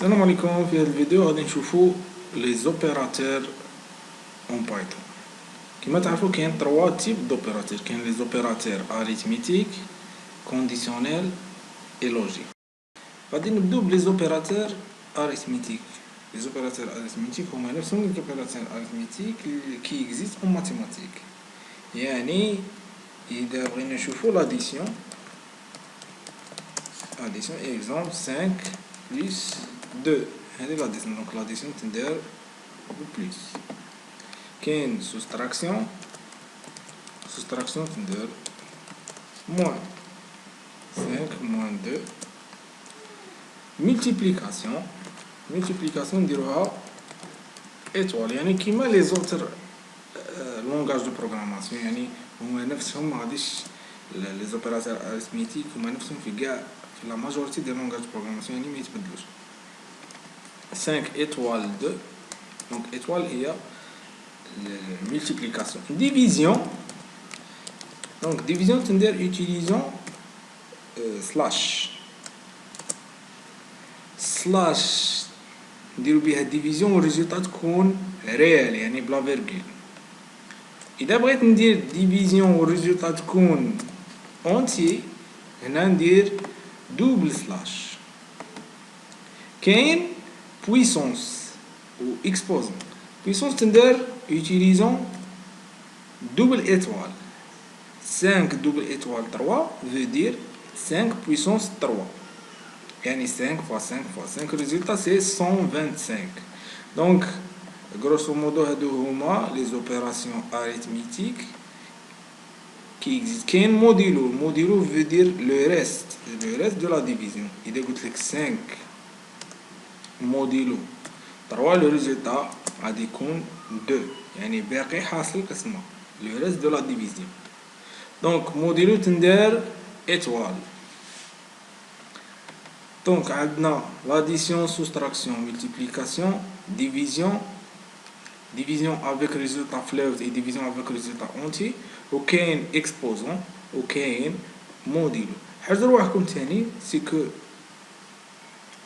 السلام عليكم. في هذا الفيديو غادي نشوفوا لي زوبيراتور اون بايثون. كما تعرفوا كاين 3 تيب دوبيراتور. كاين لي زوبيراتور اريثميتيك، كونديسيونيل اي لوجيك. غادي نبداو بلي زوبيراتور اريثميتيك. لي زوبيراتور اريثميتيك هما نفسهم لي زوبيراتور اريثميتيك كي اكزيست اون ماتيماتيك. يعني اذا بغينا نشوفوا لاديسيون اكزومبل 5 بلس 2 هذه لاديسيون. دونك لاديسيون تندار بلس. كاين سوستراكسيون تندار موان 5 موان 2. ملتيبليكاسيون نديروها ايطوال، يعني كيما لي زوتر لونغاج دو بروغراماسيون، يعني هما نفسهم ما غاديش لي زوبيراتور اريثميتيك هما نفسهم في كاع في لا ماجوريتي دي لونغاج دو بروغراماسيون، يعني ما يتبدلوش. 5 étoile 2. Donc étoile هي multiplication. Division. Donc division تندير utilisant slash نديرو بها division والريزولطات تكون ريال يعني بلا فيرغول. اذا بغيت ندير division والريزولطات تكون entier هنا ندير double slash. كاين puissance ou exposant. Puissance تندار utilisant double étoile. 5 double étoile 3 veut dire 5 puissance 3. يعني 5 fois 5 fois 5 résultat c'est 125. Donc grosso modo هادو هما les opérations arithmétiques qui existent. كاين modulo veut dire le reste de la division. إذا قلت لك 5 موديلو 3 لو ريزولتا غادي يكون 2، يعني باقي حاصل قسمه لو ريست دو لا ديفيزيون. دونك موديلو تندار ايطوال. دونك عندنا لاديسيون، سوستراكسيون، ملتيبليكاسيون، ديفيزيون افيك ريزولتا فلوت اي ديفيزيون افيك ريزولتا اونتي، وكاين اكسبوزون وكاين موديلو. حجروا روحكم تاني سي كو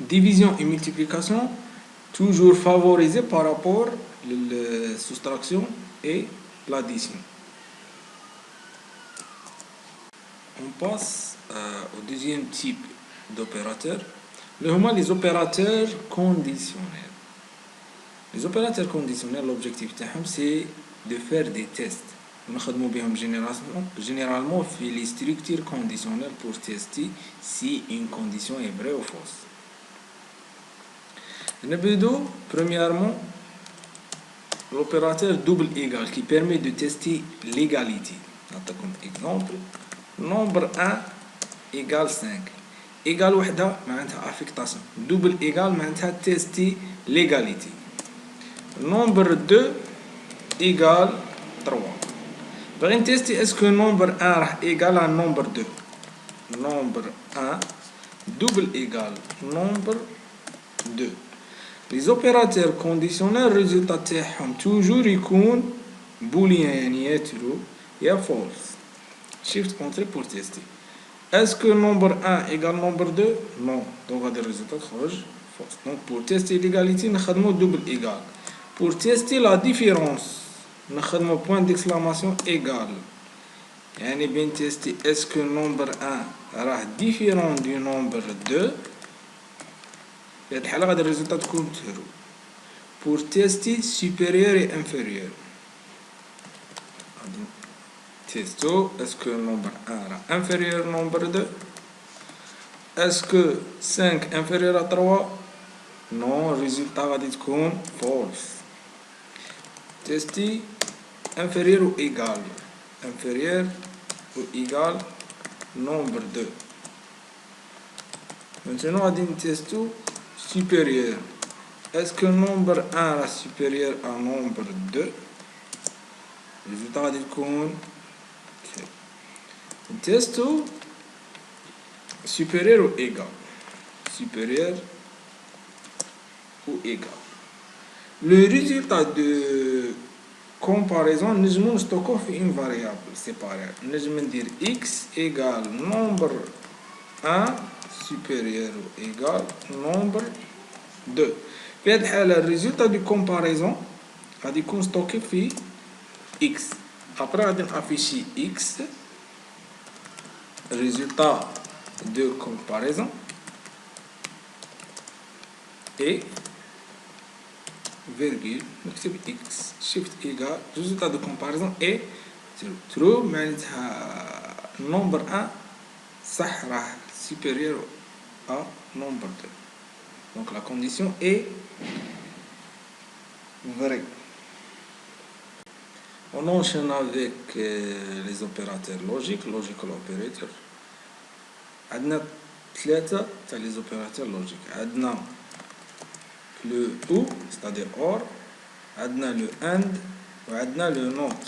division et multiplication toujours favorisé par rapport à la soustraction et l'addition. On passe au deuxième type d'opérateurs, les opérateurs conditionnels. Les opérateurs conditionnels, l'objectif c'est de faire des tests. On a généralement fait les structures conditionnelles pour tester si une condition est vraie ou fausse. Nabedou, premièrement, l'opérateur double égal qui permet de tester l'égalité. Exemple, nombre 1 égale 5. Égal وحدة معناتها affectation. Double égal معناتها tester l'égalité. Nombre 2 égale 3. بغي نتيستي est-ce que nombre 1 راح égal à nombre 2. Nombre 1 double égal nombre 2. Les opérateurs conditionnels résultat تاعهم toujours يكون boolean يعني يا true يا false. Shift Ctrl pour tester. Est-ce que nombre 1 égale nombre 2? Non. Donc هذا الريزولتا تخرج false. Donc pour tester l'égalité نخدمو double égal. Pour tester la différence نخدمو point d'exclamation égal. يعني بين تيستي est-ce que nombre 1 راه différent du nombre 2. في هاد الحالة غادي الريزولتا تكون ترو. pour tester supérieur et inférieur غادي تيستو est-ce que nombre 1 راه inférieur nombre 2. est-ce que 5 inférieur à 3. non الريزولتا غادي تكون false. tester inférieur ou égal nombre 2. maintenant غادي نتيستو supérieur. Est-ce que nombre 1 est supérieur à nombre 2. Le résultat va être test supérieur ou égal. Supérieur ou égal. Le résultat de comparaison, nous allons stocker une variable séparée. Nous allons dire x égale nombre 1 supérieur ou égal nombre 2. في هذه الحالة الريزولتا دو كومباريزون غادي يكون ستوكي في x. ابري غادي نافيشي x résultat de comparaison et virgule نكتب x shift égal résultat de comparaison et true معناتها nombre 1 صح راه supérieur à nombre 2. Donc la condition est vraie. On enchaîne avec les opérateurs logiques, logical operator. عندنا ثلاثة تاع les opérateurs logiques. عندنا le ou c'est-à-dire or, عندنا le and وعندنا le not.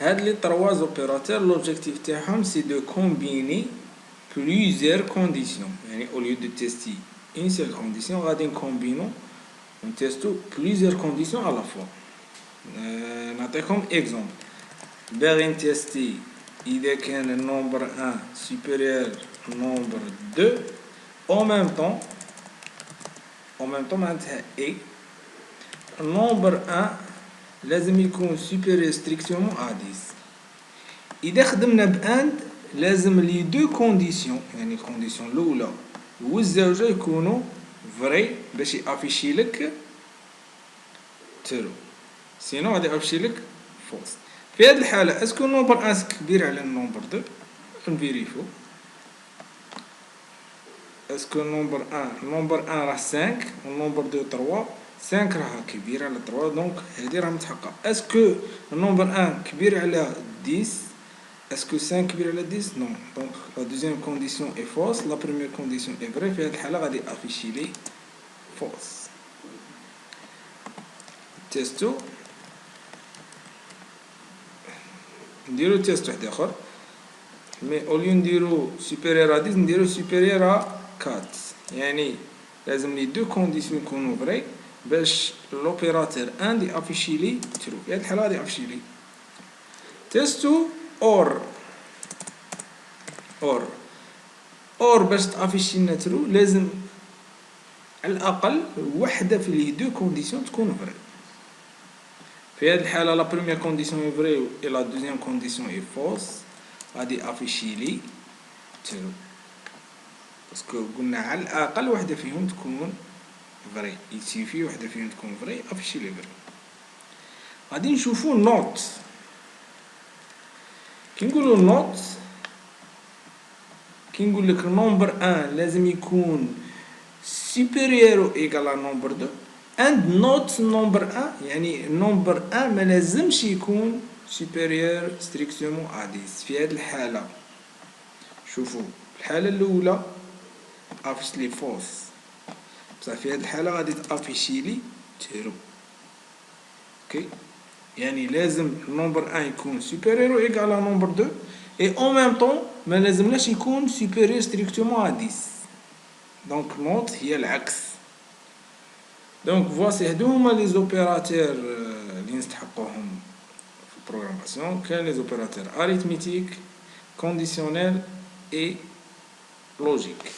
هاد les trois opérateurs l'objectif تاعهم c'est de combiner plusieurs conditions. يعني au lieu de tester une seule condition غادي نكومبينو نتستو plusieurs conditions à la fois. نعطيكم exemple. باغي نتستي إذا كان النمبر 1 supérieur nombre 2 en même temps معناتها et النمبر 1 لازم يكون supérieur strictement à 10. إذا خدمنا بأند لازم لي دو كونديسيون يعني الكونديسيون الأولى والزوجة يكونوا فري باش يافيشي لك ترو، سينو غادي يافيشي لك فولس. في هذه الحالة اسكو النمبر 1 كبير على النمبر 2 نفيريفو. اسكو النمبر 1 راه 5 والنمبر 2 3 5 راه كبير على 3 دونك هذه راه متحققة. اسكو النمبر 1 كبير على 10 اسكو 5 كبير على 10 نو دونك لا دوزيام كونديسيون اي فولس لا بروميير كونديسيون اي فري. في هذه الحالة غادي افيشي لي فولس. تيستو نديرو تيست واحد اخر مي اوليو نديرو سوبيريور ا 10 نديرو سوبيريور ا 4 يعني لازم لي دو كونديسيون يكونوا فري باش لوبيراتور ان دي افيشي لي ترو. في هذه الحالة غادي افيشي لي تيستو اور باش تافيشي لنا ترو لازم على الاقل وحده في لي دو كونديسيون تكون فري. في هذه الحالة لا بروميير كونديسيون اي فري و لا دوزيام كونديسيون اي فولس غادي افيشي لي ترو باسكو قلنا على الاقل وحده فيهم تكون فري. يسيفي وحده فيهم تكون فري افيشي لي فري. غادي نشوفو نوت. كي نقولو نوت كي نقول لك نمبر 1 لازم يكون supérieur ou égal à nombre 2 and not number 1 يعني number 1 ما لازمش يكون supérieur strictement à 10. في هذه الحالة شوفوا الحالة الأولى افيش لي فولس بصح في هذه الحالة غادي تافيشي لي ترو. اوكي يعني لازم number 1 يكون supérieur ou égal à number 2 et en même temps ما لازمناش يكون supérieur strictement à 10. دونك نوت هي العكس. دونك فواسي هادو هما لي زوبيراتور اللي نستحقوهم في البروغراماسيون. كاين لي زوبيراتور اريثميتيك كونديسيونيل اي لوجيك.